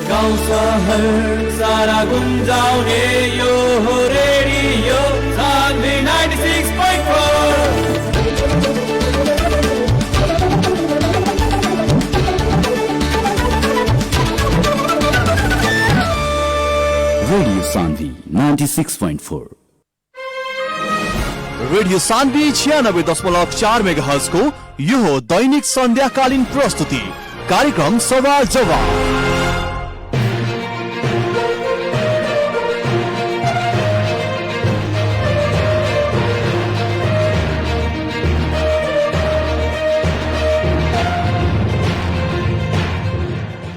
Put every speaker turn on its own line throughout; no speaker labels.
गाउँ सहर सारा गुन्जाउने यो हो radio Sanvi 96.4।
Radio Sanvi 96.4।
Radio Sanvi 96.4 megahertz को यो हो दैनिक सन्ध्याकालीन प्रस्तुति कार्यक्रम सवाल जवाब।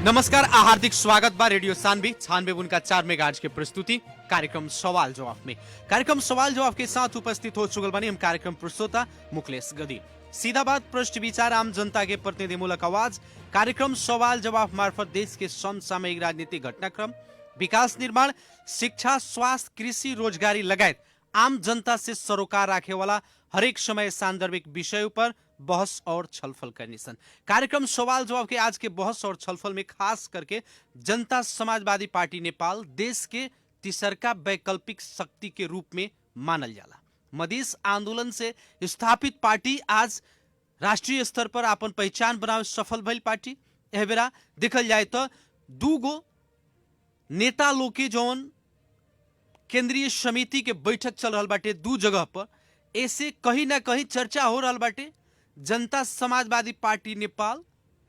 नमस्कार, हार्दिक स्वागत बा रेडियो सान्वी 96.4 मेगाहर्ज के प्रस्तुति कार्यक्रम सवाल जवाब में। कार्यक्रम सवाल जवाब के साथ उपस्थित हो चुकल बनी हम कार्यक्रम प्रस्तोता मुखलेश गदी। सीधा बात, प्रश्न विचार, आम जनता के प्रतिनिधिमूलक आवाज। कार्यक्रम सवाल जवाब मार्फत देश के समसामयिक राजनीतिक घटनाक्रम, विकास निर्माण, शिक्षा, स्वास्थ्य, कृषि, रोजगारी लगायत आम जनता से सरोकार राखे वाला हरेक समय सांदर्भिक विषयों पर बहस और छलफल करनी सन। कार्यक्रम सवाल जवाब के आज के बहस और छलफल में खास करके जनता समाजवादी पार्टी नेपाल देश के तीसरका वैकल्पिक शक्ति के रूप में मानल जाला। मधेश आंदोलन से स्थापित पार्टी आज राष्ट्रीय स्तर पर अपन पहचान बनावे सफल भइल पार्टी। एह बेरा देखल जाए तो दूगो नेता लोग के जौन केंद्रीय समिति के बैठक चल रहा बाटे दू जगह पर, ऐसे कहीं ना कहीं चर्चा हो रहा बाटे जनता समाजवादी पार्टी नेपाल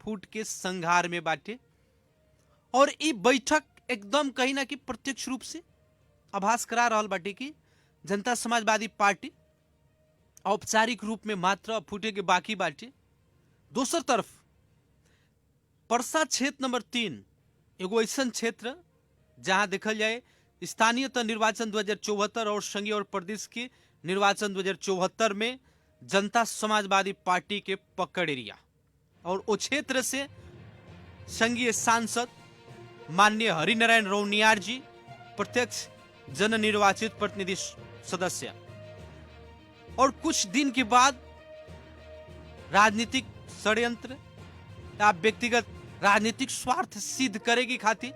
फूट के संघार में बाटे। और ये बैठक एकदम कहीं ना कहीं प्रत्यक्ष रूप से आभास करा रहा बाटे कि जनता समाजवादी पार्टी औपचारिक रूप में मात्र फूटे के बाकी बाटे। दोसर तरफ पर्सा क्षेत्र नंबर 3 एगो ऐसा क्षेत्र जहां देखल जाए स्थानीय तो निर्वाचन 2074 और संघीय और प्रदेश के निर्वाचन 2074 में जनता समाजवादी पार्टी के पकड़ एरिया और वो क्षेत्र से संघीय सांसद माननीय हरिनारायण रौनियार जी प्रत्यक्ष जन निर्वाचित प्रतिनिधि सदस्य, और कुछ दिन के बाद राजनीतिक षड्यंत्र या व्यक्तिगत राजनीतिक स्वार्थ सिद्ध करेगी खातिर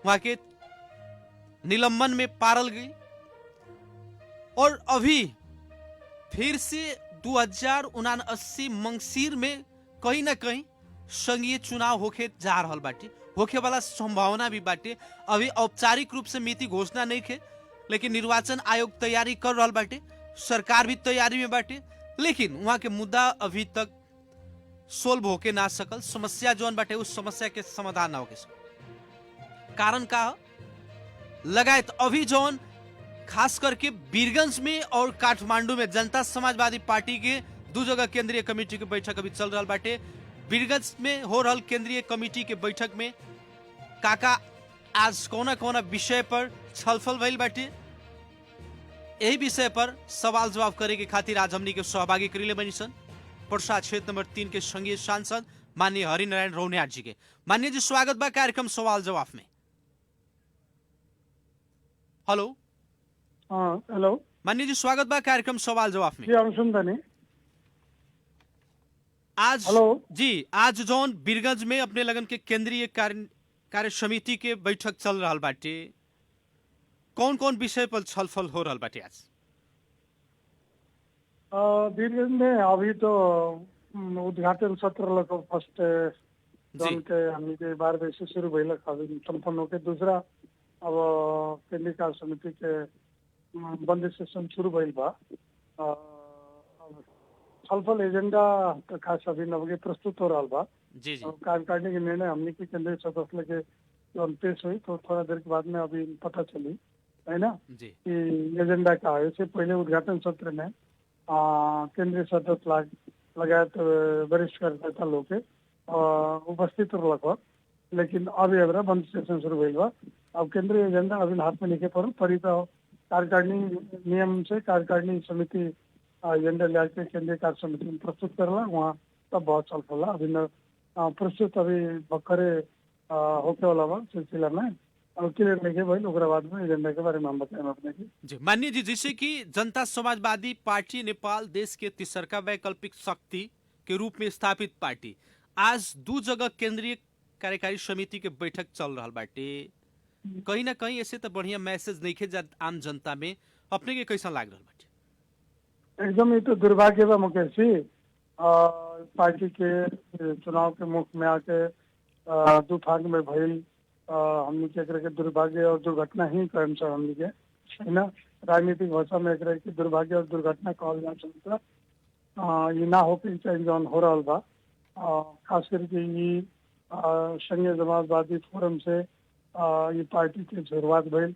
वहां के निलंबन में पारल गई। और अभी फिर से 2079 मंगसिर में कहीं ना कहीं संघीय चुनाव होके जा रहा बाटे, होके वाला संभावना भी बाटे। अभी औपचारिक रूप से मिति घोषणा नहीं खे, लेकिन निर्वाचन आयोग तैयारी कर रहा बाटे, सरकार भी तैयारी में बाटे, लेकिन वहां के मुद्दा अभी तक सोल्व होके ना सकल। समस्या जौन बाटे उस समस्या के समाधान ना होके सकल। कारण का लगायत अभी जौन खास करके वीरगंज में और काठमांडू में जनता समाजवादी पार्टी के दो जगह केंद्रीय कमेटी के बैठक अभी चल रहा बाटे। वीरगंज में हो रहा केंद्रीय कमेटी के बैठक में काका आज कौना कौना विषय पर छलफल भइल बाटे, यही विषय पर सवाल जवाब करे के खातिर आज हमनी के सहभागी करीले बनी सन पर्सा क्षेत्र नंबर 3 के संघीय सांसद माननीय हरिनारायण रौनियार जी के। माननीय जी, स्वागत बा कार्यक्रम सवाल जवाब में। हेलो।
हेलो
माननीय जी, स्वागत बा कार्यक्रम सवाल जवाब में।
जी हम सुनता नहीं।
आज
हेलो
जी, आज जौन वीरगंज में अपने लगन के केंद्रीय कार्य समिति के बैठक चल रहा बाटे, कौन कौन विषय पर छलफल हो रहा बाटे आज?
वीरगंज में अभी तो उद्घाटन सत्र लग फर्स्ट जौन के हमनी के 12 बजे से शुरू भइल अभी संपन्न होके, दूसरा अब केंद्रीय कार्य समिति के बंद सेशन शुरू भइल बा। छलफल एजेंडा का खास अभी नवगे प्रस्तुत हो रहा बा।
जी जी।
कार्यकारिणी के निर्णय हमने की केंद्रीय सदस्य लगे जौन पेश हुई तो थोड़ा देर के बाद में अभी पता चली है ना
जी
कि एजेंडा का है। इससे पहले उद्घाटन सत्र में केंद्रीय सदस्य लगायत वरिष्ठ कार्यकर्ता लोग के उपस्थित रहलक, लेकिन अभी अगर बंद सेशन शुरू भइल बा। अब केंद्रीय एजेंडा अभी हाथ में लिखे पड़ी तो कार्यकारिणी नियम से कार्यकारिणी समिति एजेंडा लेके केंद्रीय कार्य समिति में प्रस्तुत करला, वहाँ तब बहुत छलफल अभी प्रस्तुत अभी बखरे होके वाला बा सिलसिला में। और क्लियर लिखे भाई ओकरा बाद में एजेंडा के बारे में हम बताएं अपने की।
जी माननीय जी, जैसे कि जनता समाजवादी पार्टी नेपाल देश के तीसरका वैकल्पिक शक्ति के रूप में स्थापित पार्टी आज दो जगह केंद्रीय कार्यकारी समिति के बैठक चल रहा बाटे, कहीं ना कहीं ऐसे तो बढ़िया मैसेज नहीं खे आम जनता में, अपने के कैसा लाग रहा बाटे?
एकदम ये तो दुर्भाग्य बा मुकेश जी। पार्टी के चुनाव के मुख में आके दो भाग में भइल हमनी के एकरा के दुर्भाग्य और दुर्घटना ही कहम सब हमनी के, है ना। राजनीतिक भाषा में एकरा के दुर्भाग्य और दुर्घटना कहल जा सकता। ये ना हो के चाहिए जौन हो रहा बा। खास करके ये संघीय समाजवादी फोरम से ये पार्टी की शुरुआत भइल।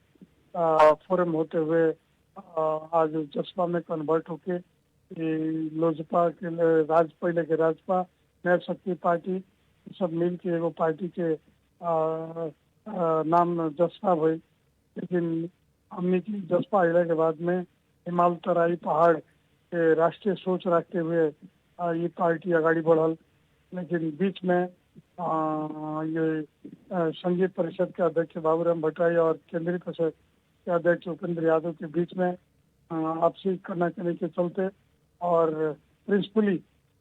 फोरम होते हुए आज जसपा में कन्वर्ट होके लोजपा के पहले के राजपा, नया शक्ति पार्टी सब मिल के एगो पार्टी के नाम जसपा भई। लेकिन हमने की जसपा अला के बाद में हिमालय तराई पहाड़ के राष्ट्रीय सोच रखते हुए ये पार्टी आगाड़ी बढ़ल। लेकिन बीच में ये संघीय परिषद के अध्यक्ष बाबूराम भट्टराई और केंद्रीय परिषद के अध्यक्ष उपेंद्र यादव के बीच में आपसी कनाकनी के चलते और प्रिंसिपली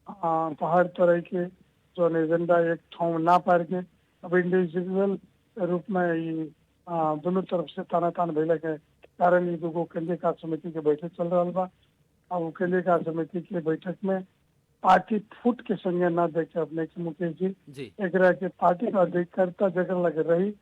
पहाड़ तराई के जो एजेंडा एक ठाव ना पार के अब इंडिविजुअल रूप में ये दोनों तरफ से तानातान भैला के कारण ये दो केंद्रीय कार्य समिति के बैठक चल रहा बा। अब केंद्रीय कार्य समिति के बैठक में पार्टी फूट के संज्ञा ना देखे अपने के मुकेश जी एक के पार्टी का अधिकारिता जगह लगे रही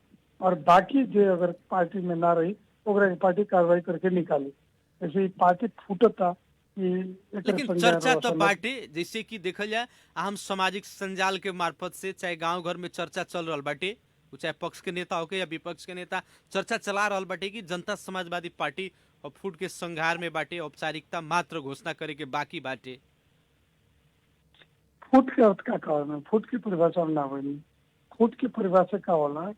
और बाकी जो अगर पार्टी में ना रही ओकरा के पार्टी कार्रवाई करके निकाली। ऐसे पार्टी फूटता।
लेकिन चर्चा तो बाटे जैसे कि देखल जाए हम सामाजिक संजाल के मार्फत से चाहे गांव घर में चर्चा चल रहा बाटे, चाहे पक्ष के नेता होके या विपक्ष के नेता चर्चा चला रहा बाटे कि जनता समाजवादी पार्टी और फूट के संघार में बाटे, औपचारिकता मात्र घोषणा करे के बाकी बाटे।
फूट के अर्थ का कहना, फूट की परिभाषा ना होनी। फूट की परिभाषा का होला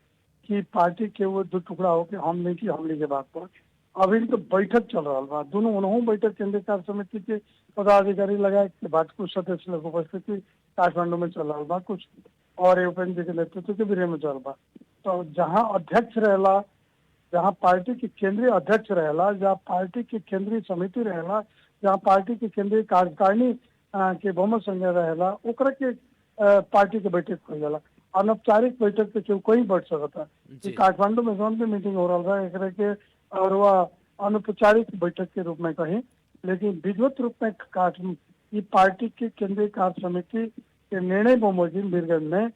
कि पार्टी के वो दो टुकड़ा होके हम नहीं की हमले के बात पर अभी तो बैठक चल रहा बा। दोनों उन्होंने बैठक केंद्रीय कार्य समिति के पदाधिकारी लगाए के बाद कुछ सदस्य लोग उपस्थिति काठमांडू में चल रहा बा, कुछ और उपेंद्र जी के नेतृत्व के विरोध में चल बा। तो जहाँ अध्यक्ष रहेला, जहाँ पार्टी के केंद्रीय अध्यक्ष रहेला, जहाँ पार्टी की केंद्रीय समिति रहेला, जहाँ पार्टी की केंद्रीय कार्यकारिणी के बहुमत संख्या रहेला, ओकरा के पार्टी के बैठक हो जाला। अनौपचारिक बैठक पे केहू कहीं बैठ सकता। काठमांडू में जोन भी मीटिंग हो रहा है एकरा के और वह अनौपचारिक बैठक के रूप में कहीं, लेकिन विधिवत रूप में ये पार्टी की केंद्रीय कार्य समिति के निर्णय बहुमोजिम बीरगंज में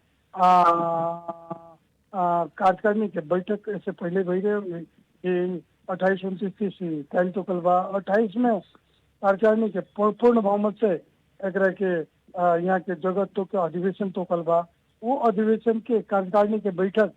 कार्यकारिणी के बैठक ऐसे पहले भई रहे 28, 29, 30 तारीख तो कल 28 में कार्यकारिणी के पूर्ण बहुमत से एकरा के यहाँ के जगत तो के अधिवेशन तो कल बा। वो अधिवेशन के कार्यकारिणी के बैठक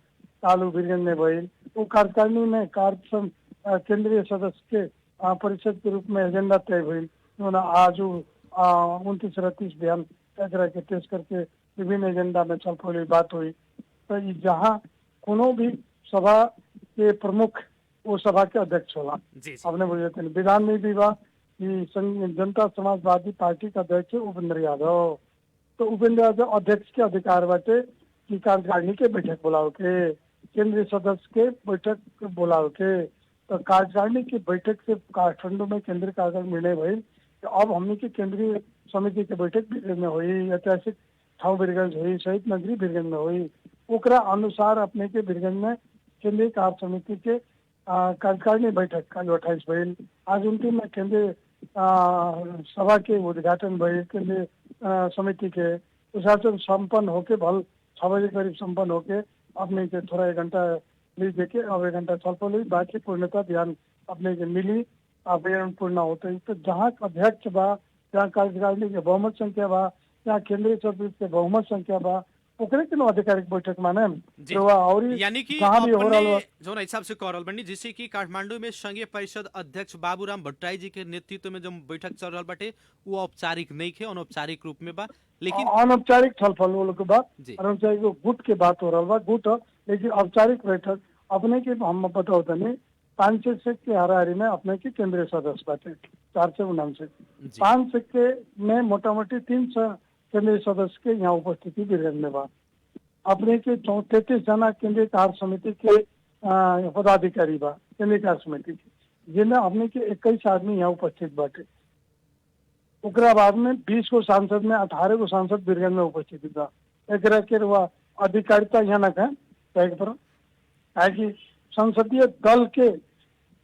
चालू बीरगंज में भइल। वो कार्यकारिणी में केंद्रीय सदस्य के परिषद के रूप में एजेंडा तय भइल। आज 29 और 30 बयान एकरा के पेश करके विभिन्न एजेंडा में छलफल बात हुई। तो जहाँ कोनो भी सभा के प्रमुख वो सभा के अध्यक्ष होला। आपने बोले विधान में भी बा कि जनता समाजवादी पार्टी का अध्यक्ष उपेंद्र यादव। तो उपेंद्र यादव अध्यक्ष के अधिकार बाटे कि कार्यकारिणी के बैठक बुलाओ के, केंद्रीय सदस्य के बैठक बुलाओ के। तो कार्यकारिणी की बैठक से काठमांडू में केंद्रीय कार्यकारिणी निर्णय भइल तो अब हमने की केंद्रीय समिति के बैठक बीरगंज में हुई, ऐतिहासिक ठाव बीरगंज हुई, शहीद नगरी बीरगंज में हुई। ओकरा अनुसार अपने के बीरगंज में केंद्रीय कार्य समिति के कार्यकारिणी बैठक का 28 भइल। आज 29 में केंद्रीय सभा के उद्घाटन भइल। केंद्रीय समिति के उद्घाटन संपन्न होके भल 6 बजे करीब संपन्न होके अपने के थोड़ा 1 घंटा लीज देके अब 1 घंटा छलफल हुई। बाकी पूर्णता ध्यान अपने के मिली अभियान पूर्ण होते ही। तो जहाँ अध्यक्ष बा, जहाँ कार्यकारिणी के बहुमत संख्या बा, जहाँ केंद्रीय समिति के बहुमत संख्या बा, ओकरे के आधिकारिक बैठक माने
और यानी कि अपने जो हिसाब से करल बनी जिससे कि काठमांडू में संघीय परिषद अध्यक्ष बाबूराम भट्टराई जी के नेतृत्व में जो बैठक चल रहा बाटे वो औपचारिक नहीं थे, अनौपचारिक रूप में बा। लेकिन
अनौपचारिक छलफल वो लोग के बाद अनौपचारिक गुट के बात हो रहा बा, गुट। लेकिन औपचारिक बैठक अपने के हम पता होता नहीं 5 सिक्के के हाराहारी में अपने के केंद्रीय सदस्य बाटे 449 5 सिक्के में मोटा मोटी 300 केंद्रीय सदस्य के यहाँ उपस्थिति बीरगंज में बा। अपने के 33 जना केंद्रीय कार्य समिति के पदाधिकारी बा केंद्रीय कार्य समिति के, जिनमें अपने के 21 आदमी यहाँ उपस्थित बाटे। ओकरा बाद में 20 को सांसद में 18 को सांसद बीरगंज में उपस्थित बा। एकरा के अधिकारिता यहाँ न कहें कहें पर है कि संसदीय दल के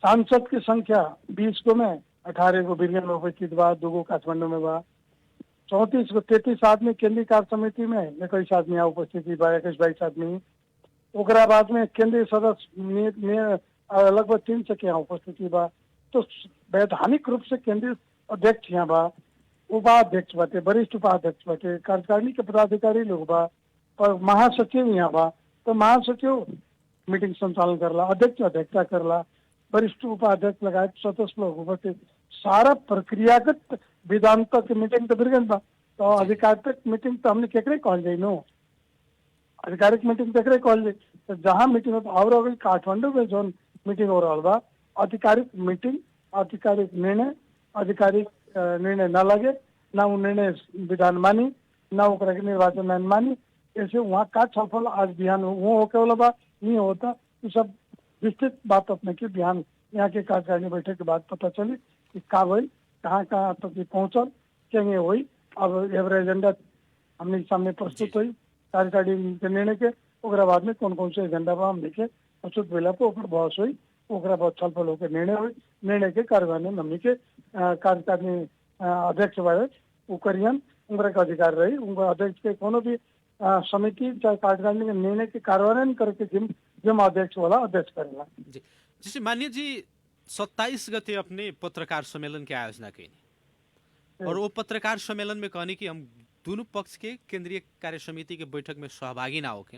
सांसद की संख्या 20 को में 18 को बिरगंज में उपस्थित बा, 2 को काठमांडू में बा, 34 को 33 आदमी केंद्रीय कार्य समिति में 21 आदमी यहाँ उपस्थिति बा, 21-22 आदमी। ओकरा बाद में केंद्रीय सदस्य लगभग 300 के यहाँ उपस्थिति बा। तो वैधानिक रूप से केंद्रीय अध्यक्ष यहाँ बा, उपाध्यक्ष बाटे, वरिष्ठ उपाध्यक्ष बाटे, कार्यकारिणी के पदाधिकारी लोग बा, और महासचिव यहाँ बा। तो महासचिव मीटिंग संचालन करला, अध्यक्ष अध्यक्षता करला, वरिष्ठ उपाध्यक्ष लगायत सदस्य लोग उपस्थित, सारा प्रक्रियागत विधानतक के मीटिंग तो बिरगंज बा। तो आधिकारिक मीटिंग तो हमने केकरे कहल जाए नो, आधिकारिक मीटिंग केकरे कहल जाए। तो जहाँ मीटिंग हो और अभी काठमांडू में जो मीटिंग हो रहा बा, आधिकारिक मीटिंग, आधिकारिक निर्णय, आधिकारिक निर्णय न लगे, ना वो निर्णय विधान मानी, ना वो निर्वाचन मैन मानी, ऐसे वहाँ का छलफल आज बिहान वो होके वाला बा नहीं होता। ये सब विस्तृत बात अपने की बिहान यहाँ के कार्यकारिणी बैठक के बाद पता चली कि का हुई, कहाँ कहाँ तक पहुँचल, क्या हुई। अब एवरेज एजेंडा हमने सामने प्रस्तुत हुई कार्यकारिणी के निर्णय के, ओकरा बाद में कौन कौन से एजेंडा बा हम देखे प्रस्तुत भेला पर ऊपर बहस हुई, ओकरा बाद छलफल होकर निर्णय हुई। निर्णय के कार्यान्वयन हमने के कार्यकारिणी अध्यक्ष बारे वो करियन, उनका का अधिकार रही, उनका अध्यक्ष के कोनो भी समिति चाहे कार्यकारिणी के निर्णय के कार्यान्वयन करके जिम अध्यक्ष वाला अध्यक्ष करेगा।
जी जैसे माननीय जी 27 गते अपने पत्रकार सम्मेलन के आयोजना करें और वो पत्रकार सम्मेलन में कहने कि हम दोनों पक्ष के केंद्रीय कार्य समिति के बैठक में सहभागी ना होके,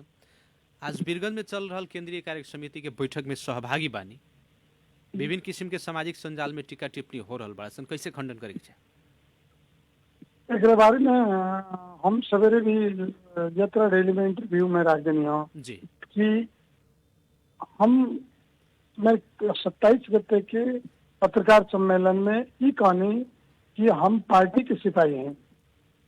आज बिरगंज में चल रहा केंद्रीय कार्य समिति के बैठक में सहभागी बानी, विभिन्न किस्म के सामाजिक संजाल में टीका टिप्पणी हो रहा बा, कैसे खंडन करे के?
एक बारे में हम सवेरे भी यात्रा डेली में इंटरव्यू में रख देनी हो
जी
कि मैं 27 गते के पत्रकार सम्मेलन में ये कहनी कि हम पार्टी के सिपाही हैं,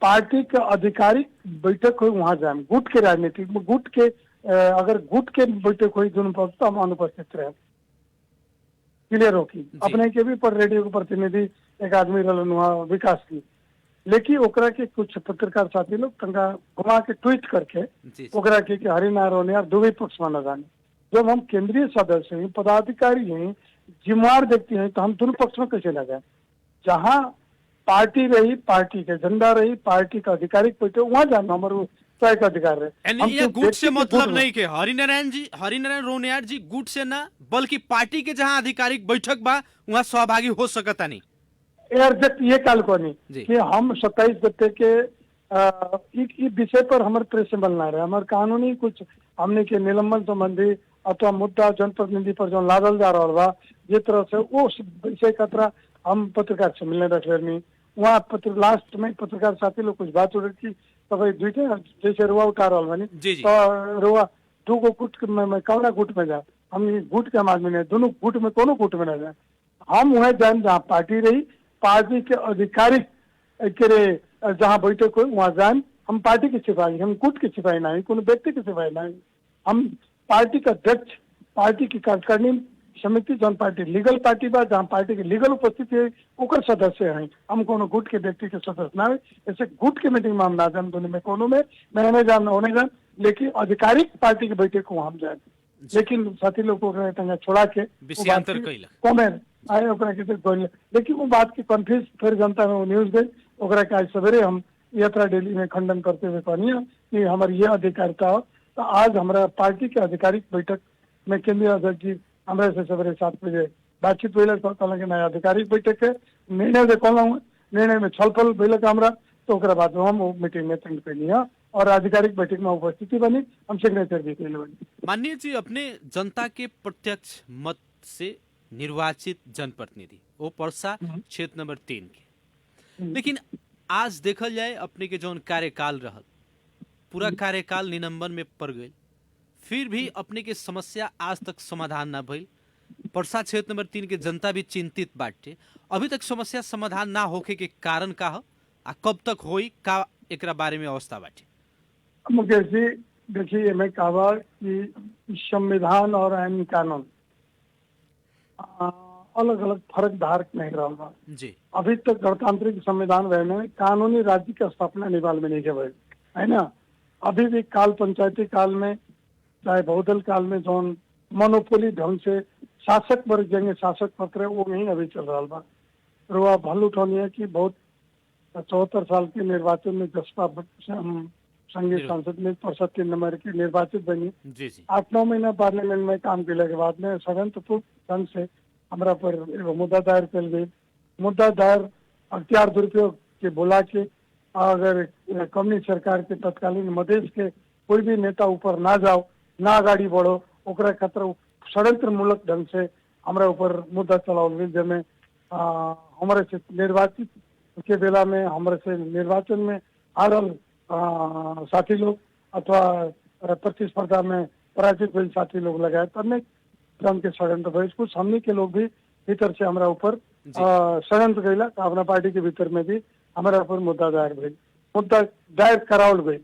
पार्टी के आधिकारिक बैठक हुई वहां जाए, गुट के राजनीति में गुट के अगर गुट के बैठक हुई दोनों पक्ष तो हम अनुपस्थित रहे, क्लियर हो की। अपने के भी पर रेडियो के प्रतिनिधि एक आदमी रहलन वहाँ विकास की, लेकिन ओकरा के कुछ पत्रकार साथी लोग तंगा घुमा के ट्वीट करके ओकरा के हरिनारायण रोनिया दुबई पक्ष में न जाने। जब हम केंद्रीय सदस्य हैं, पदाधिकारी हैं, जिम्मेवार व्यक्ति हैं, तो हम दोनों पक्ष में कैसे लगे? जहाँ पार्टी रही, पार्टी के झंडा रही, पार्टी का आधिकारिक बैठक वहां जाना हमारे तय का अधिकार है।
ये गुट से मतलब नहीं के हरिनारायण रोनियार जी गुट से ना, बल्कि पार्टी के जहाँ आधिकारिक बैठक बा वहाँ सहभागी हो सकता नहीं।
एग्जैक्ट ये काल को नहीं कि हम 27 गते के विषय पर हमारे प्रेस से बनना रहे, हमारे कानूनी कुछ हमने के निलंबन संबंधी अथवा मुद्दा जनप्रतिनिधि पर जो लादल जा रहा बा, जिस तरह से वो विषय का तरह हम पत्रकार सम्मेलन रख रहे, वहाँ लास्ट में पत्रकार साथी लोग कुछ बात उड़ की तब दुईटे जैसे रुआ उठा रहा बनी तो रुआ 2 गो गुट में कौना गुट में जाए, हम गुट के हम आदमी नहीं, दोनों गुट में कोनो गुट में न जाए, हम वह जाए जहाँ पार्टी रही, पार्टी के आधिकारिक के जहाँ बैठक हुई वहाँ जाए। हम पार्टी के सिपाही, हम गुट के सिपाही नहीं, कोनो व्यक्ति के सिपाही नहीं, हम पार्टी का अध्यक्ष, पार्टी की कार्यकारिणी समिति जौन पार्टी लीगल पार्टी बा जहाँ पार्टी की लीगल उपस्थिति है ओकर सदस्य हैं, हम कोनो गुट के व्यक्ति के सदस्य ना है। ऐसे गुट के मीटिंग में हम ना जान, दोनों में कोनो में मैं नहीं जान होने जान, लेकिन आधिकारिक पार्टी के बैठक को हम जाए, लेकिन साथी लोग को छोड़ा के कॉमेंट आए ओकरा के, लेकिन वो बात की कंफ्यूज फिर जनता में न्यूज गई, ओकरा के आज सवेरे हम यात्रा डेली में खंडन करते हुए कहनी कि हमारी ये अधिकारिता हो। तो आज हमारा पार्टी के आधिकारिक बैठक में केंद्रीय अध्यक्ष जी हमारे से सवेरे 7 बजे बातचीत हुई, कहल नया आधिकारिक बैठक है, निर्णय से कहला हूँ, निर्णय में छलफल भेलक हमारा, तो ओकरा बाद में हम वो मीटिंग में अटेंड कैली है और आधिकारिक बैठक में उपस्थिति बनी, हम सिग्नेचर भी कैले बनी।
माननीय जी अपने जनता के प्रत्यक्ष मत से निर्वाचित जनप्रतिनिधि वो पर्सा क्षेत्र नंबर 3 के, लेकिन आज देखल जाए अपने के जौन कार्यकाल रहल पूरा कार्यकाल निलंबन में पड़ गई, फिर भी अपने के समस्या आज तक समाधान ना भइल। पर्सा क्षेत्र नंबर 3 के जनता भी चिंतित बाटे, अभी तक समस्या समाधान ना होके के कारण का हो आ कब तक होई का एकरा बारे में अवस्था बाटे?
मुकेश जी देखिए, मैं कहा कि संविधान और आईन कानून अलग अलग फर्क धारक नहीं रहा
जी।
अभी तक गणतांत्रिक संविधान में कानूनी राज्य की स्थापना नेपाल में नहीं के है ना, अभी भी काल पंचायती काल में चाहे बहुदल काल में जो मोनोपोली ढंग से शासक वर्ग जंगे शासक पत्र वो नहीं अभी चल रहा बा। और वह भल उठौनी है कि बहुत 74 साल के निर्वाचन में जसपा संघीय सांसद में 65 नंबर की निर्वाचित बनी।
जी जी
8-9 महीना पार्लियामेंट में काम के के बाद में षड्यंत्रपूर्ण ढंग से हमारा पर एगो मुद्दा दायर कर गई। मुद्दा दायर अख्तियार दुरुपयोग के बोला के अगर कम्युनिस्ट सरकार के तत्कालीन मधेश के कोई भी नेता ऊपर ना जाओ, ना आगाड़ी बढ़ो, ओकरा खतरा षड्यंत्र मूलक ढंग से हमारा ऊपर मुद्दा चलाओल गई। जिसमें हमारे से निर्वाचित के बेला में हमारे से निर्वाचन में हारल साथी लोग अथवा प्रतिस्पर्धा में पराजित हुए साथी लोग लगाए अनेक क्रम के षड्यंत्र भइल। कुछ हमनी के लोग भी भीतर से हमारा ऊपर षड्यंत्र गईला। अपना पार्टी के भीतर में भी हमारा ऊपर मुद्दा दायर भइल, मुद्दा दायर करावल गई।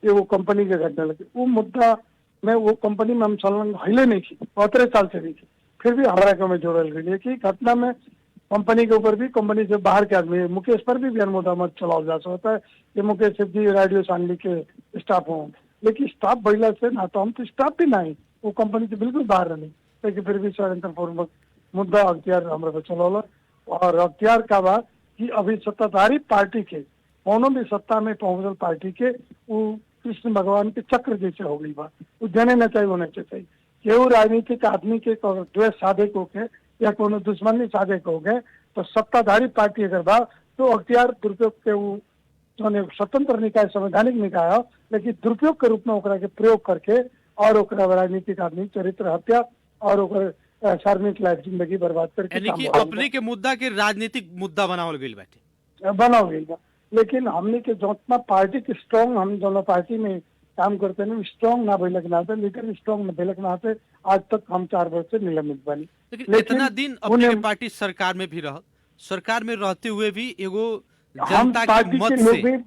ये वो कंपनी के घटना लगी। वो मुद्दा में वो कंपनी में हम संलग्न हिले नहीं की, 15 साल से नहीं की, फिर भी हमारा को में जोड़ल गई कि घटना में कंपनी के ऊपर भी कंपनी से बाहर के आदमी मुकेश पर भी बयान मुद्दा मत चलाओ जा सकता है कि मुकेश जी रेडियो सांगली के स्टाफ हों, लेकिन स्टाफ महिला से ना तो हम तो स्टाफ भी नहीं, वो कंपनी से बिल्कुल बाहर नहीं, लेकिन फिर भी षड्यंत्रपूर्वक मुद्दा अख्तियार हमारे पर चलौला। और अख्तियार का बात कि अभी सत्ताधारी पार्टी के कोनो भी सत्ता में पहुंचल पार्टी के वो कृष्ण भगवान के चक्र जैसे हो गई बात, वो जने न चाहिए होने चाहिए। केहू राजनीतिक आदमी के द्वेष साधक हो के या कोनो दुश्मनी साधक हो गए तो सत्ताधारी पार्टी अगर बा तो अख्तियार दुरुपयोग के वो जो स्वतंत्र निकाय संवैधानिक निकाय हो, लेकिन दुरुपयोग के रूप में ओकरा के प्रयोग करके और ओकरा राजनीतिक आदमी चरित्र हत्या और ओकर सार्वजनिक लाइफ जिंदगी बर्बाद करके
यानी कि अपने के मुद्दा के राजनीतिक मुद्दा बनावल गई बाटे
बनाओ गई बा। लेकिन हमने के जितना पार्टी के स्ट्रॉन्ग हम दोनों पार्टी में काम करते हैं स्ट्रॉन्ग ना भैलक नाते लीडर स्ट्रॉन्ग न भैलक नाते आज तक हम 4 वर्ष से निलंबित बनी।
लेकिन इतना दिन अपने के पार्टी सरकार में भी रह, सरकार में रहते हुए भी एगो
हम
जनता
पार्टी
के मत
के लोग
से
भी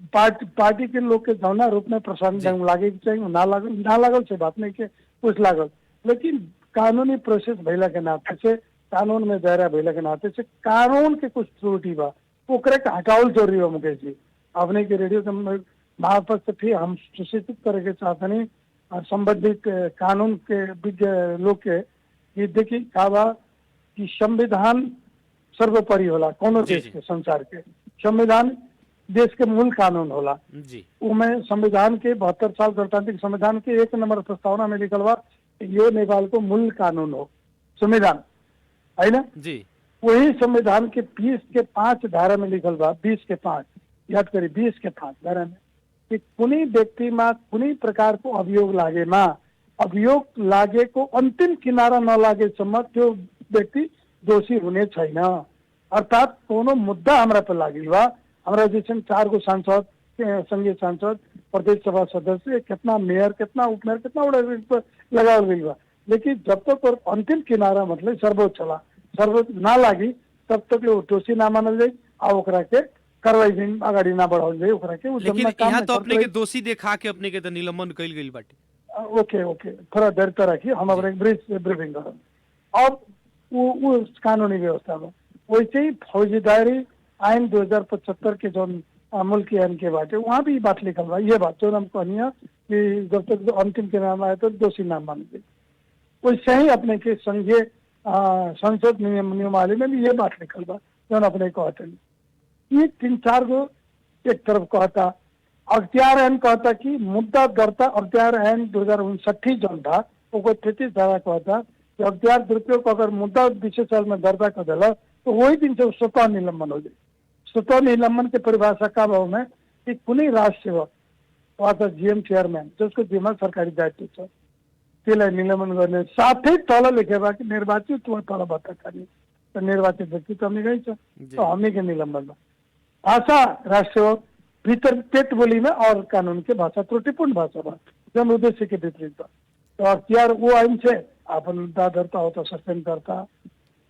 पार्टी के लोग के जौना रूप में प्रशासन लागे चाहिए ना लागल से बात नहीं के कुछ लागल, लेकिन कानूनी प्रोसेस भैला के नाते से कानून में दायरा भैला के नाते से कानून के कुछ त्रुटि बा ओकरे के हटावल जरूरी हो। मुकेश जी अपने के रेडियो के महापद से फिर हम सूचित करे के चाहते नहीं संबंधित कानून के विज्ञ लोग के ये देखिए का बा कि संविधान सर्वोपरि होला कोनो देश के संसार के संविधान देश के मूल कानून होला
जी।
उमें संविधान के 72 साल गणतांत्रिक संविधान के 1 नंबर प्रस्तावना में लिखल बा यो नेपाल को मूल कानून हो संविधान है ना
जी।
वही संविधान के 20 के 5 धारा में लिखल बा 20 के 5 याद करी 20 के 5 धारा में कि कुनी व्यक्ति में कुनी प्रकार को अभियोग लागे मा अभियोग लागे को अंतिम किनारा न लागे सम्म त्यो व्यक्ति दोषी हुने छैन। अर्थात कोनो मुद्दा हमरा पर लागिल बा हमरा जैसे 4 गो सांसद संघीय सांसद प्रदेश सभा सदस्य कितना मेयर कितना उपमेयर कितना बड़ा लगावल गई बा, लेकिन जब तक और अंतिम किनारा मतलब सर्वोच्च चला सर्वोच्च ना लागी तब तक वो दोषी ना मानल जाए और ओकरा के कार्रवाई दिन आगाड़ी ना बढ़ावल जाए ओकरा के।
लेकिन यहाँ तो अपने के दोषी देखा के अपने के तो निलंबन कइल गइल बाटे।
ओके ओके थोड़ा देर तक रखिए हम अपने ब्रीफिंग करें। अब वो कानूनी व्यवस्था में वैसे ही फौजदारी आइन 2075 के जो मुल्की आइन के बाटे वहाँ भी बात लिखल बा ये बात जो हम कहनी कि जब तक अंतिम के नाम आए तो दोषी नाम मान गए। वैसे ही अपने के संघीय संसद नियमावली में भी ये बात लिखल बा जो अपने कहते ये 3-4 गो एक तरफ कहता अख्तियार आइन कहता कि मुद्दा दर्ता अख्तियार आइन 2059 जौन था वो 33 धारा कहता कि अख्तियार दुरुपयोग अगर मुद्दा विशेष में दर्ता कर दिला तो वही दिन से स्वतः निलंबन हो जाए। स्वतः निलंबन के परिभाषा का भाव में कि कुनै राष्ट्र सेवक अथवा जीएम चेयरमैन जसको जिम्मा सरकारी दायित्व छ त्यसलाई निलम्बन गर्ने साथै तल लेखेबा कि निर्वाचित वा तल भत्ता खाने तो निर्वाचित व्यक्ति तो हमने गई तो हमने के निलंबन में भाषा राष्ट्र सेवक भीतर पेट बोली में और कानून के भाषा त्रुटिपूर्ण भाषा बा जन उद्देश्य के विपरीत बा। तो अख्तियार वो आइन से अपन दादरता हो तो सस्पेंड करता,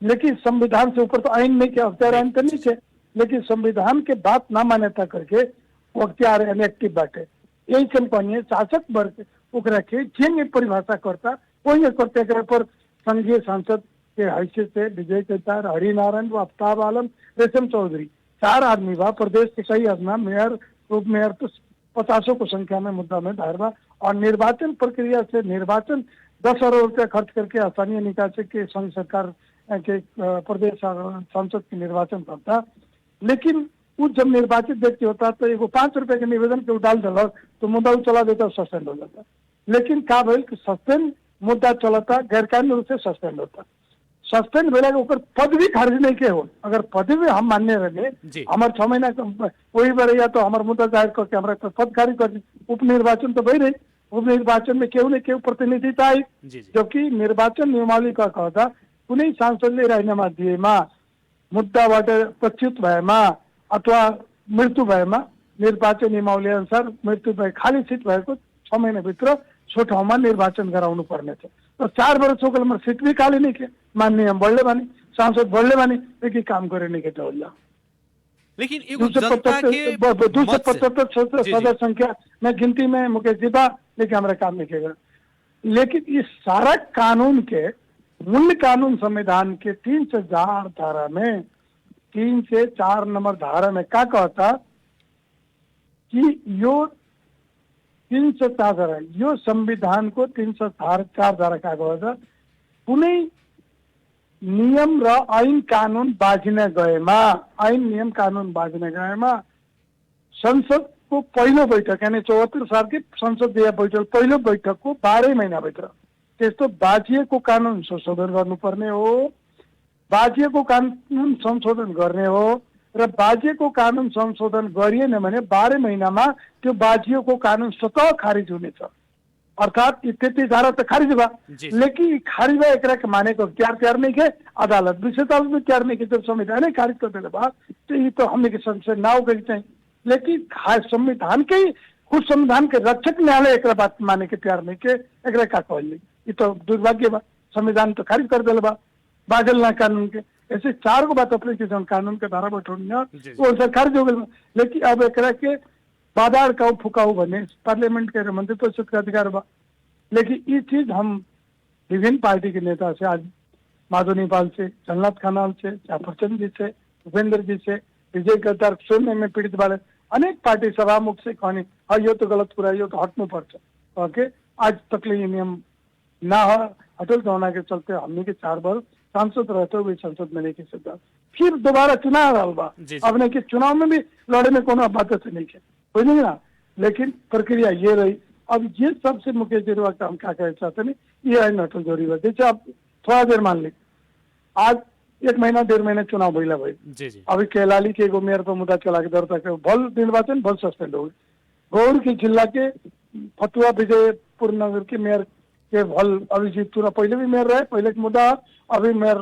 लेकिन संविधान से ऊपर तो आइन नहीं के अख्तियार आइन तो नहीं है, लेकिन संविधान के बात ना मान्यता करके वो अख्तियार इनएक्टिव बाटे। यही कंपनी शासक वर्ग ओकरा के जे परिभाषा करता वही करते पर संघीय सांसद के हैसियत से विजय केतार हरिनारायण आफ्ताब आलम रेशम चौधरी 4 आदमी बा प्रदेश के कई आदमी मेयर उप मेयर तो 50 को संख्या में मुद्दा में दायर बा। और निर्वाचन प्रक्रिया से निर्वाचन 10 अरब रुपया खर्च करके स्थानीय निकाय के संघ सरकार के प्रदेश संसद के निर्वाचन करता। लेकिन वो जब निर्वाचित व्यक्ति होता तो एगो 5 रुपए के निवेदन के डाल दिल तो मुद्दा चला देता, सस्पेंड हो जाता। लेकिन का भइल कि सस्पेंड मुद्दा चलता, गैर कानूनी रूप से सस्पेंड होता। सस्पेंड भेला के पदवी खारिज नहीं के हो। अगर पदवी हम मान्य रहे हमारे 6 महीना वही बार या तो हमारे मुद्दा जाहिर करके हमारा पद खारिज कर। उपनिर्वाचन तो भई रही, उपनिर्वाचन में केहू न केहू प्रतिनिधिता आई, जबकि निर्वाचन नियमावली का कहता कुनै सांसदले राजीनामा दिएमा, मुद्दाबाट पच्युत भएमा अथवा मृत्यु भएमा निर्वाचन नियमावली अनुसार मृत्यु भए खाली सिट भएको 6 महिनाभित्र सो ठाउँमा निर्वाचन गराउनु पर्नेछ। तो 4 वर्ष हो गए सीट भी खाली नहीं के, माननीय बढ़ले बानी, सांसद बढ़ले बानी, लेकिन काम करे नहीं के तो
लेकिन
275 सदस्य संख्या में गिनती में मुकेश जी बा, लेकिन हमारा काम नहीं किया। लेकिन इस सारा कानून के मूल कानून संविधान के 3 से 4 धारा में 3 से 4 नंबर धारा में क्या कहता कि यो 3 से 4 धारा यो संविधान को 3 से 4 धारा क्या कहता कुनै नियम र ऐन कानून बाजिन गएमा, ऐन नियम कानून बाजिन गएमा संसदको पहिलो बैठक यानी 74 साल के संसदीय बैठक पहिलो बैठकको 12 महिनाभित्र त्यस्तो बाजिएको कानून संशोधन गर्नुपर्ने हो। बाजिएको कानून संशोधन गर्ने हो र बाजिएको कानून संशोधन गरिएन भने 12 महिनामा त्यो बाजिएको कानून स्वतः खारिज हुनेछ। अर्थात त्यति धारा तो खारिज बा, लेकिन खारिज बा एकरा के माने को त्यार नहीं के अदालत विशेष अदालत में त्यार नहीं के जब संविधान ही खारिज कर देले बा तो ये तो हमने के संसद ना हो गई चाहिए। लेकिन संविधान के खुद संविधान के रक्षक न्यायालय एक बात माने के तैयार नहीं के एकरा का कहली, ये तो दुर्भाग्य बा। संविधान तो खारिज कर देले बा बादल ना कानून के। ऐसे 4 को बात अपने के कानून के धारा बैठोनिया वो अनुसार खारिज हो गई। लेकिन अब एकरा के बाधाड़ का फुकाऊ बने पार्लियामेंट के मंत्री परिषद का अधिकार बा। लेकिन ये चीज हम विभिन्न पार्टी के नेता से आज माधव नेपाल से, जन्नत खनाल से, चापरचंद जी से, भूपेंद्र जी से, विजय गद्दार स्वयं में पीड़ित वाले अनेक पार्टी सभामुख से कहने हाँ यो तो गलत कुरा यो तो हटनु पर्छ ओके। आज तकले ये नियम ना हटल होना के चलते हमने के 4 बार सांसद रहते हुए संसद में नहीं के सकता। फिर दोबारा चुनाव डालबा अपने के चुनाव में भी लड़े में कोनो बात से नहीं के कोई नहीं ना। लेकिन प्रक्रिया ये रही। अब ये सबसे मुकेश जी का हम क्या कहना चाहते नहीं, ये है नटल जोरी बात। जैसे आप थोड़ा देर मान ली आज 1 महीना 1.5 महीने चुनाव भैला भाई अभी कैलाली के एगो मेयर पर मुद्दा चला के दर्ता के भल निर्वाचन भल सस्पेंड हो गई। गौर के जिला के फतुआ विजयपुर नगर के मेयर के भल अभिजीत तुरा पहले भी मेयर रहे, पहले के मुद्दा अभी मेयर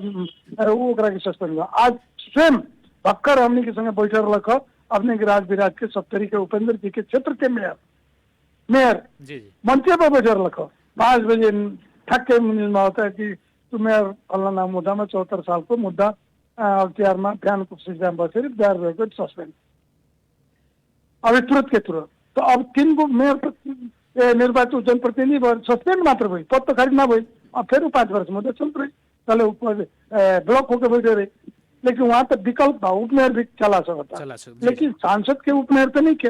वो के सस्पेंड हुआ। आज स्वयं भक्कर हमने के संगे बैठक रख अपने के राज विराज के 70 के उपेंद्र जी के क्षेत्र के मेयर मंच पर बैठक रख 5 बजे ठक्के में होता है कि तू मेयर फलाना मुद्दा में 74 साल को मुद्दा अख्तियार में बयान को सिस्टम बसेर दायर सस्पेंड अभी तुरंत के तुरंत। तो अब 3 को मेयर निर्वाचित जनप्रतिनिधि सस्पेंड मात्र भई, पद तो खारिज ना भई। अब फिर 5 वर्ष मुद्दा चल रही चले ऊपर ब्लॉक होकर बैठे रहे। लेकिन वहां तक विकल्प उपमेयर भी चला सकता, लेकिन सांसद के उपमेयर तो नहीं के,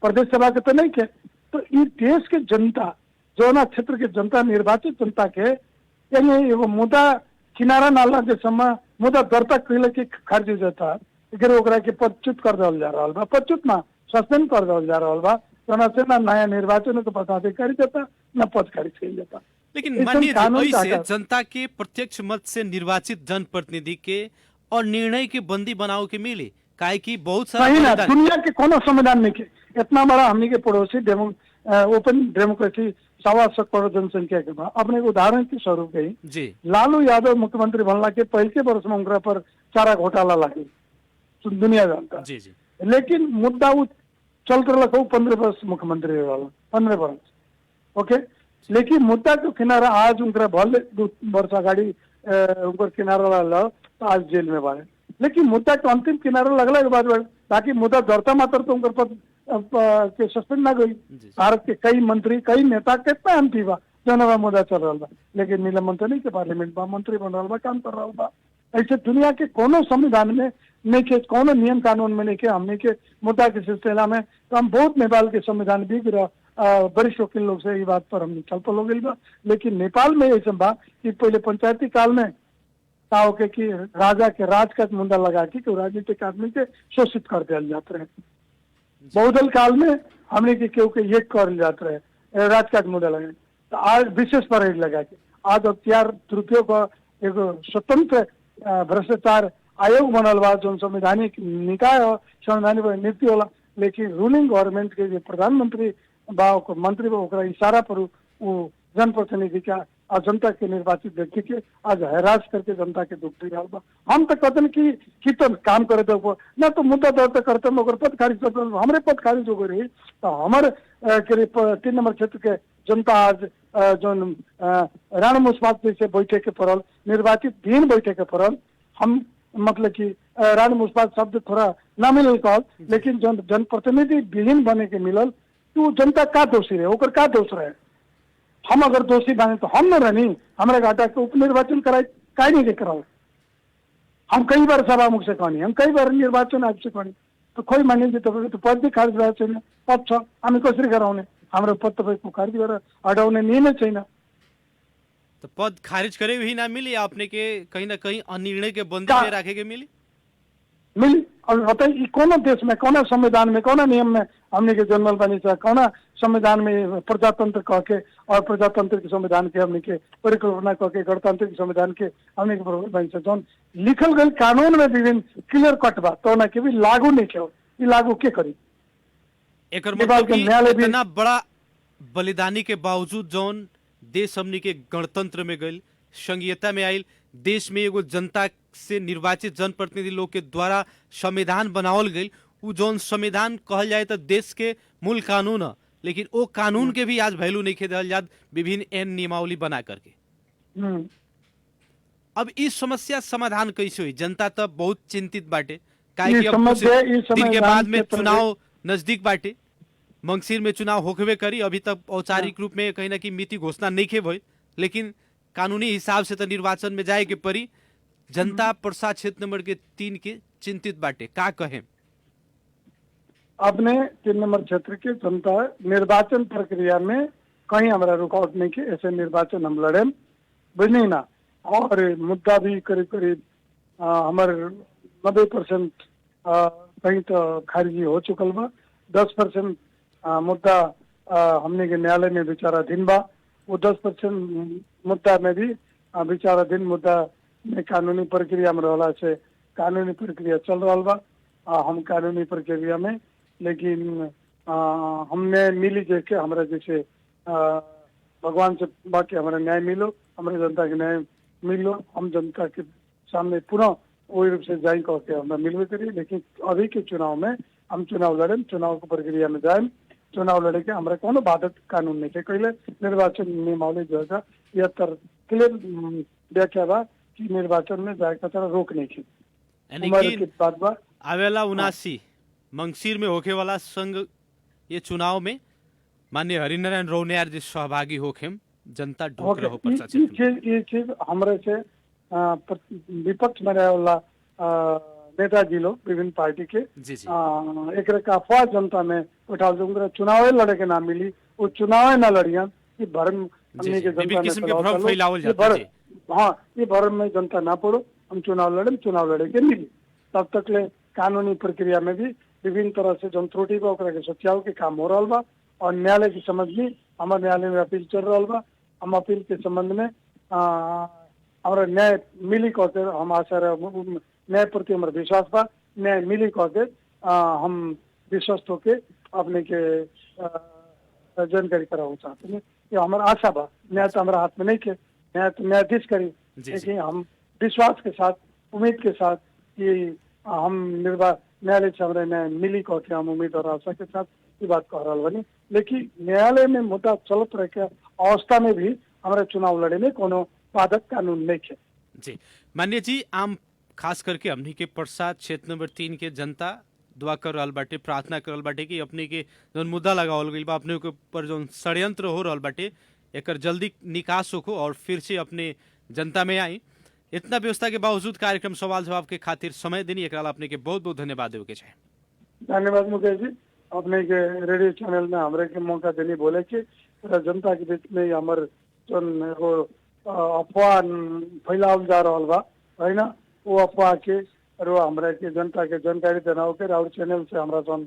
प्रदेश सभा के तो नहीं के। तो ये देश के जनता जो ना क्षेत्र के जनता निर्वाचित जनता के यानी एगो मुद्दा किनारा नाला जैसे मुद्दा दर्ता कैले के खारिज हो जाता फिर ओकरा के पदच्युत कर देवल जा रहा बा, पदच्युत ना सस्पेंड कर देवल जा रहा बा। जना से ना नया निर्वाचन के पदाधिकारी जाता न पद खारिज किया जाता।
लेकिन माननीय ऐसे जनता के प्रत्यक्ष मत से निर्वाचित जनप्रतिनिधि के और निर्णय के बंदी बनाओ के मिले काहे की बहुत सारा
दुनिया के कोनो संविधान नहीं के इतना बड़ा हमने के पड़ोसी ओपन डेमोक्रेसी 1.25 करोड़ जनसंख्या के बाद अपने उदाहरण के स्वरूप गई लालू यादव मुख्यमंत्री बनला के पहले के वर्ष में उनका पर चारा घोटाला लगे दुनिया जानता। लेकिन मुद्दा वो चलते रखो 15 वर्ष मुख्यमंत्री वाला 15 वर्ष ओके। लेकिन मुद्दा तो किनारा आज उनका भले 2 वर्ष अगाडि उनका किनारा लग तो आज जेल में बारे। लेकिन मुद्दा तो अंतिम किनारा लगला के बाद बाकी मुद्दा दर्ता मात्र तो उनका पद के सस्पेंड ना गई। भारत के कई मंत्री कई नेता कितना एमपी बा जनवा मुद्दा चल रहा बा, लेकिन निलंबन तो नहीं के पार्लियामेंट बा मंत्री बन रहा बा काम कर रहा बा। ऐसे दुनिया के कोनो संविधान में नहीं के कौन नियम कानून में नहीं के हमने के मुद्दा के सिलसिला में तो हम बहुत नेपाल के संविधान विद र वरिष्ठ वकील लोग से ये बात पर हम छलफल हो गई बा। लेकिन नेपाल में ऐसा बा कि पहले पंचायती काल में का होके कि राजा के राज का मुद्दा लगा के राजनीतिक आदमी के शोषित कर दिया जाते रहे। बहुदल काल में हमने के केहू के ये कर जाते रहे राजकाज मुद्दा लगा। तो आज विशेष परेड लगा के आज अख्तियार दुरुपयोग का एगो स्वतंत्र भ्रष्टाचार आयोग बनल बा जो संवैधानिक निकाय हो, संवैधानिक नीति होला। लेकिन रूलिंग गवर्नमेंट के जो प्रधानमंत्री बा मंत्री बा ओकरा इशारा पर वो जनप्रतिनिधि का और जनता के निर्वाचित व्यक्ति के आज हैरास करके जनता के दुख दे रहा बा। हम तो कथन की तो काम करे दो ना तो मुद्दा दर्ज करते मगर पद खारिज करते हमारे पद खारिज हो गई तो हमारे 3 नंबर क्षेत्र के जनता आज जो राणा मुस्मात जैसे बैठे के पड़ल निर्वाचित दिन बैठे के पड़ल। हम मतलब कि राणा मुस्मात शब्द थोड़ा ना मिलल कहल लेकिन जनप्रतिनिधि विहीन बने के मिलल तो जनता का दोषी रहे ओकर का दोष रहे। हम अगर दोषी बने तो हम न रहनी हमारे घाटा के उपनिर्वाचन कराए काहे नहीं कराओ। हम कई बार सभामुख से कहनी हम कई बार निर्वाचन आयोग से कहनी तो कोई मानिन्छ तपाईँको तो पद भी खारिज भएको छैन। पद छ हामी कसरी गराउने हाम्रो पद तपाईँको खारिज गरेर हटाउने निर्णय छैन।
तो पद खारिज करे भी ना मिली आपने के कहीं ना कहीं अनिर्णय के बंदी में रखे के मिली
और बताइए कौन देश में कौन संविधान में कौन नियम में हमने के जन्मल बनी था कौन संविधान में प्रजातंत्र कह के और प्रजातंत्र के संविधान के हमने के परिकल्पना कह के गणतांत्रिक संविधान के हमने के बनी था जो लिखल गई कानून में विभिन्न क्लियर कट बा तो ना के भी लागू नहीं क्यों ये लागू के करी।
एक मतलब कि इतना बड़ा बलिदानी के बावजूद जौन देश हमने के गणतंत्र में गई संघीयता में आयल देश में एगो जनता से निर्वाचित जनप्रतिनिधि लोग के द्वारा संविधान बनावल गई उ जौन संविधान कहल जाए तो देश के मूल कानून है लेकिन वो कानून के भी आज वैल्यू नहीं खेदल जात विभिन्न एन नियमावली बना करके। अब इस समस्या समाधान कैसे हुई जनता तो बहुत चिंतित बाटे काहे कि अब दिन के बाद में चुनाव नजदीक बाटे मंगसिर में चुनाव होखबे करी अभी तक औपचारिक रूप में कहीं ना कहीं मिति घोषणा नहीं खे भइल लेकिन कानूनी हिसाब से तो निर्वाचन में जाए के परी। जनता पर्सा क्षेत्र नंबर के 3 के चिंतित बाटे का कहें
अपने 3 नंबर क्षेत्र के जनता निर्वाचन प्रक्रिया में कहीं हमारा रुकावट नहीं की ऐसे निर्वाचन हम लड़े बुझनी ना और मुद्दा भी करीब करीब हमारे 90% कहीं तो खारिजी हो चुकल बा। 10% मुद्दा हमने के न्यायालय में विचाराधीन बा। वो 10% मुद्दा में भी विचाराधीन मुद्दा में कानूनी प्रक्रिया में रहला से कानूनी प्रक्रिया चल रहा बा। हम कानूनी प्रक्रिया में लेकिन हमने मिली जैसे हमारा जैसे भगवान से बाकी हमारा न्याय मिलो हमारे जनता के न्याय मिलो हम जनता के सामने पुनः वही रूप से जाए कह के हमें मिलवे करिए। लेकिन अभी के चुनाव में हम चुनाव लड़े चुनाव की प्रक्रिया में जाए चुनाव लड़े के हमारा कौन बाधक कानून नहीं कैले निर्वाचन नियमावली जो है यह क्लियर व्याख्या बा कि निर्वाचन में जाए का तरह रोक नहीं थी बात बा।
आवेला 79 मंगसिर में होके वाला संघ ये चुनाव में माननीय हरिनारायण रौनियार जी सहभागी होके जनता ढोक रहो
ये चीज हमारे से विपक्ष में रहे वाला नेताजी लोग विभिन्न पार्टी के एक अफवाह जनता में उठा जो चुनाव लड़े के नाम मिली वो चुनाव ना लड़ियन ये भरम हमने के जनता में हाँ ये भरम में जनता ना पड़ो हम चुनाव लड़े के मिली तब तक ले कानूनी प्रक्रिया में भी विभिन्न तरह से जन त्रुटि बा के सत्याव के काम हो रहा बा और न्यायालय की समझ में हमारे न्यायालय में अपील चल रहा बा। हम अपील के संबंध में हमारा न्याय मिली कहते हम आशा न्याय प्रति हमारा विश्वास बा न्याय मिली कहते हम विश्वस्त होके अपने के जानकारी कराना चाहते हैं ये हमारा आशा बा। न्याय तो हमारा हाथ में नहीं के न्याय तो न्यायाधीश करी लेकिन हम विश्वास के साथ उम्मीद के साथ कि हम न्यायालय से हमारे न्याय मिली कह के हम उम्मीद और आशा के साथ ये बात कह रहा बनी। लेकिन न्यायालय में मुद्दा चलत रहे के अवस्था में भी हमारे चुनाव लड़े में कोनो बाधक कानून नहीं है।
जी मान्य जी आम खास करके हमनी के पर्सा क्षेत्र नंबर 3 के जनता दुआ कर रहा बाटे प्रार्थना कर रहा बाटे कि अपने के जो मुद्दा लगावल गई बा अपने के ऊपर जो षड्यंत्र हो रहा बाटे एक जल्दी निकास हो और फिर से अपने जनता में आई। इतना व्यवस्था के बावजूद कार्यक्रम सवाल जवाब के खातिर समय देनी एकरा ला अपने के बहुत बहुत धन्यवाद देवे के चाहे।
धन्यवाद मुकेश जी, अपने के रेडियो चैनल में हमरे के मौका देने बोले कि पूरा जनता के बीच में हमार जोन एगो अफवाह फैलावल जा रहा बा है ना, वो अफवाह के और हमरा के जनता के जानकारी देना होकर और चैनल से हमरा जोन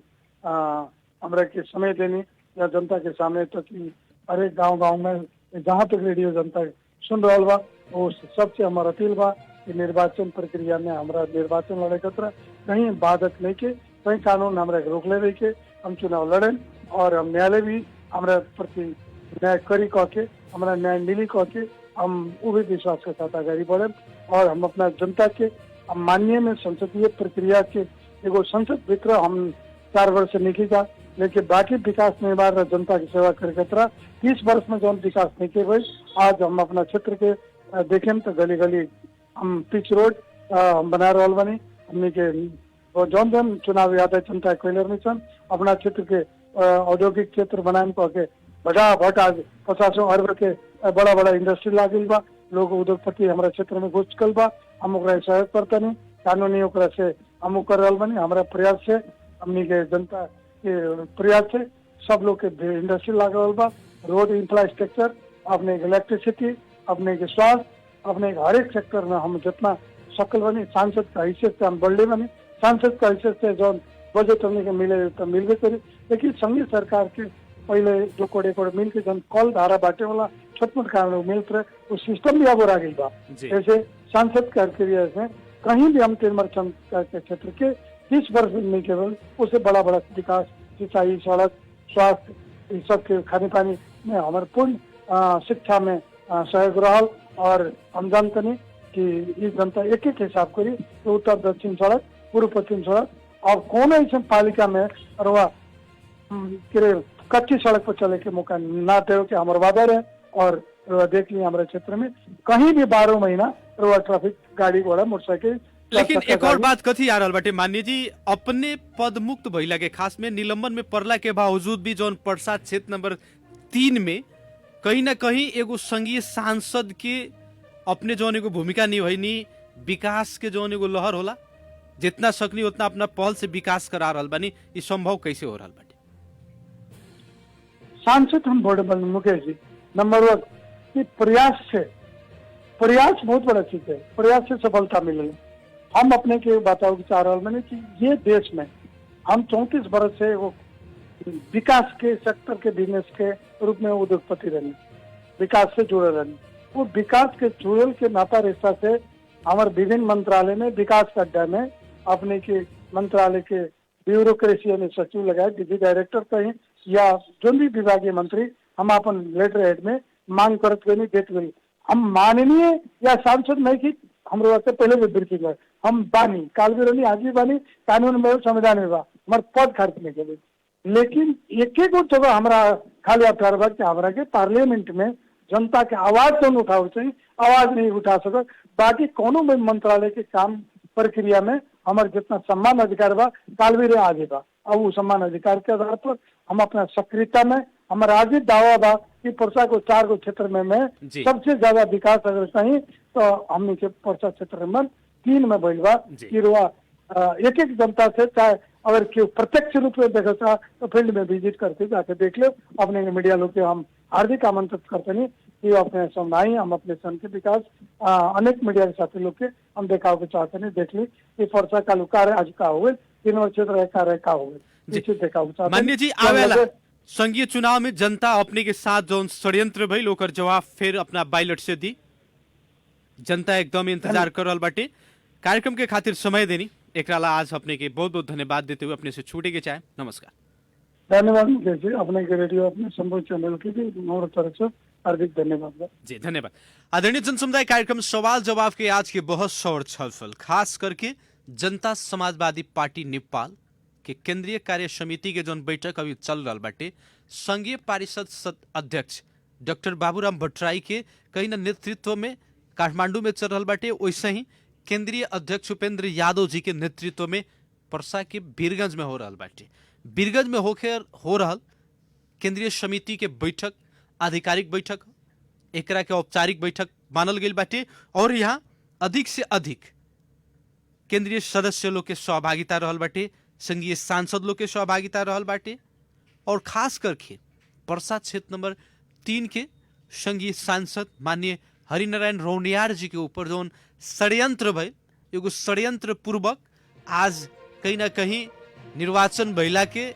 हमरा के समय देनी या जनता के सामने तो कि हर गांव में जहाँ तक रेडियो जनता सुन रहा बा वो सबसे हमारा अपील बा कि निर्वाचन प्रक्रिया में हमरा निर्वाचन लड़े खतरा कहीं बाधक नहीं के, कहीं कानून हमरा के रोकले रही के हम चुनाव लड़े और हम न्यायालय भी हमरा प्रति न्याय करी कह के हमरा न्याय मिली कह के हम वो भी विश्वास के साथ आगे बढ़े और हम अपना जनता के हम माननीय में संसदीय प्रक्रिया के एगो संसद भीतर हम 4 वर्ष से निकली जा, लेकिन बाकी विकास निर्माण और जनता की सेवा करे खतरा 30 वर्ष में जो विकास नहीं के भाई आज हम अपना क्षेत्र के देखें तो गली गली हम पिच रोड हम बना रहा बनी हमने के जौन जौन चुनाव याद है जनता कोयलर में अपना क्षेत्र के औद्योगिक क्षेत्र बनाए कह के भटाभट आज 50 अरब के बड़ा बड़ा इंडस्ट्री लागल बा, लोग उद्योगपति हमारा क्षेत्र में घुस चुकल बा, हम ओकरा सहयोग करता नहीं कानूनी ओकरा से हम कर रहा बनी हमारा प्रयास से हमनी के जनता के प्रयास से सब लोग के इंडस्ट्री लागल बा, रोड इंफ्रास्ट्रक्चर अपने इलेक्ट्रिसिटी अपने के स्वास्थ्य अपने हर एक सेक्टर में हम जितना सकल बनी सांसद का हैसियत से हम बढ़ले बनी, सांसद का हैसियत से जो बजट हमने के मिले तो मिलबे करी, लेकिन संघीय सरकार के पहले 2 करोड़ मिल के जन कल धारा बांटे वाला छोट-मोट कारण मिलते रहे वो सिस्टम भी अब आ गई बा। जैसे सांसद प्रक्रिया से कहीं भी हम तिरमरचंद के क्षेत्र के 30 वर्ष में केवल उससे बड़ा बड़ा विकास सिंचाई सड़क स्वास्थ्य इस सब के खाने पानी में हमारे पूर्ण शिक्षा में सहयोग रहा और हम जानते नहीं कि इस जनता एक एक हिसाब करी तो उत्तर दक्षिण सड़क पूर्व पश्चिम सड़क और कौन ऐसे पालिका में कच्ची सड़क पर चले के मौका ना दे के हमारे वादा है और देख लिया हमारे क्षेत्र में कहीं भी 12 महीना ट्रैफिक गाड़ी घोड़ा मोटरसाइकिल।
लेकिन एक और बात कथी आ रहा बाटे मान्य जी, अपने पद मुक्त भइला के खास में निलंबन में पड़ला के बावजूद भी जौन पर्सा क्षेत्र नंबर 3 में कहीं ना कहीं एगो संघीय सांसद के अपने जौन एगो भूमिका निभाइनी विकास के जौन एगो लहर होला जितना सकनी उतना अपना पहल से विकास करा रहा बानी, ये संभव कैसे हो रहा बाटे?
सांसद हम बड़े बन मुकेश जी नंबर 1 कि प्रयास बहुत बड़ा चीज है, प्रयास से सफलता मिले। हम अपने के बताओ कि चाह रहा मैंने कि ये देश में हम 34 वर्ष से वो विकास के सेक्टर के बिजनेस के रूप में उद्योगपति रहने विकास से जुड़े रहने वो विकास के जुड़ल के नाता रिश्ता से हमारे विभिन्न मंत्रालय में विकास का अड्डा में अपने के मंत्रालय के ब्यूरोक्रेसी यानी सचिव लगाए डीजी डायरेक्टर कहीं या जो भी विभागीय मंत्री हम अपन लेटर हेड में मांग करत गई देख गई हम माननीय या सांसद नहीं की हम से पहले भी ब्रीफिंग है हम बानी काल भी रही आज भी बानी कानून में संविधान में बा हमारे पद खर्चने के लिए, लेकिन एक एक जगह हमारा खाली अवतार बा कि हमारा के पार्लियामेंट में जनता के आवाज तो उठाओ चाहिए आवाज नहीं उठा सको, बाकी कोनो भी मंत्रालय के काम प्रक्रिया में हमारे जितना सम्मान अधिकार बा काल भी रहे आगे बा अब वो सम्मान अधिकार के आधार पर हम अपना सक्रियता में हमारा आज भी दावा बा कि पर्सा को 4 गो क्षेत्र में सबसे ज्यादा विकास अगर चाहिए तो हमने के पर्सा क्षेत्र में 3 में भइल बा कि एक एक जनता से चाहे अगर क्यों प्रत्यक्ष रूप में देखा तो फील्ड में विजिट करके जाके देख लो अपने मीडिया लोग के हम हार्दिक आमंत्रित करते नहीं कि अपने सुनाई हम अपने सन के विकास अनेक मीडिया के साथी लोग के हम देखाव के चाहते नहीं देख ली कि पर्चा का कार्य आज का हुए 3 वर्ष क्षेत्र कार्य का हुए देखाव चाहते।
मान्य जी आवेला संघीय चुनाव में जनता अपने के साथ जो षड्यंत्र भइल ओकर जवाब फिर अपना बैलेट से दी, जनता एकदम इंतजार कर रहा बाटे। कार्यक्रम के खातिर समय देनी एकरा ला आज अपने के बहुत बहुत धन्यवाद देते हुए अपने से छूटे के चाहे नमस्कार।
धन्यवाद मुकेश जी, अपने के रेडियो अपने संबोध चैनल की भी मेरी तरफ से हार्दिक धन्यवाद जी।
धन्यवाद। आदरणीय जन समुदाय कार्यक्रम सवाल जवाब के आज के बहस और छलफल खास करके जनता समाजवादी पार्टी नेपाल के केंद्रीय कार्य समिति के जौन बैठक अभी चल रहा बाटे संघीय पारिषद अध्यक्ष डॉक्टर बाबूराम भट्टराई के कहीं न नेतृत्व में काठमांडू में चल रहा बाटे, वैसे ही केंद्रीय अध्यक्ष उपेंद्र यादव जी के नेतृत्व में पर्सा के वीरगंज में हो रहा बाटे। वीरगंज में हो रहा केंद्रीय समिति के बैठक आधिकारिक बैठक एकरा के औपचारिक बैठक मानल गई बाटे और यहाँ अधिक से अधिक केंद्रीय सदस्य लोग के सहभागिता रहल बाटे, संघीय सांसद लोग के सहभागिता रहल बाटे और खास करके पर्सा क्षेत्र नंबर 3 के संघीय सांसद माननीय हरिनारायण रौनियार जी के ऊपर जो षड्यंत्र भइल, एगो षड्यंत्र पूर्वक आज कहीं ना कहीं निर्वाचन भइला के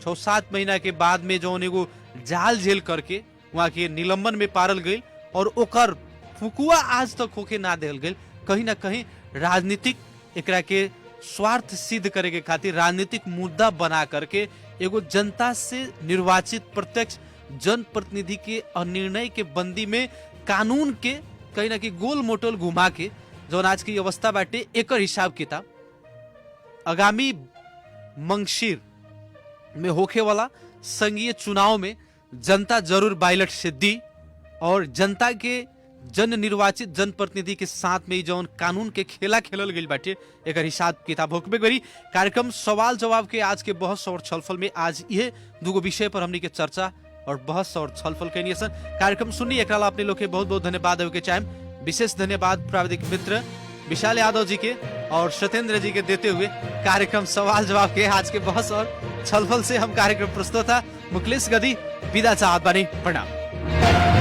6-7 महीना के बाद में जो एगो जाल झेल करके वहाँ के निलंबन में पारल गई और ओकर फुकुआ आज तक होके ना देल गई। कहीं ना कहीं राजनीतिक एकरा के स्वार्थ सिद्ध करे के खातिर राजनीतिक मुद्दा बना करके एगो जनता से निर्वाचित प्रत्यक्ष जनप्रतिनिधि के निर्णय के बंदी में कानून के कहीं ना कहीं गोल मोटल घुमा के जो आज की अवस्था बाटे एकर हिसाब किताब आगामी मंगशीर में होखे वाला संघीय चुनाव में जनता जरूर बैलेट से दी और जनता के जन निर्वाचित जनप्रतिनिधि के साथ में जौन कानून के खेला खेलल गई बाटे एक हिसाब किताब होकबे करी। कार्यक्रम सवाल जवाब के आज के बहस और छलफल में आज यह दूगो विषय पर हमनी के चर्चा और बहस और छलफल कैनी सन। कार्यक्रम सुननी एक अपने लोग के बहुत बहुत धन्यवाद देवे के चाहेम। विशेष धन्यवाद प्राविधिक मित्र विशाल यादव जी के और सत्येंद्र जी के देते हुए कार्यक्रम सवाल जवाब के आज के बहस और छलफल से हम कार्यक्रम प्रस्तुत था मुखलेश गदी विदा चाहत बानी। प्रणाम।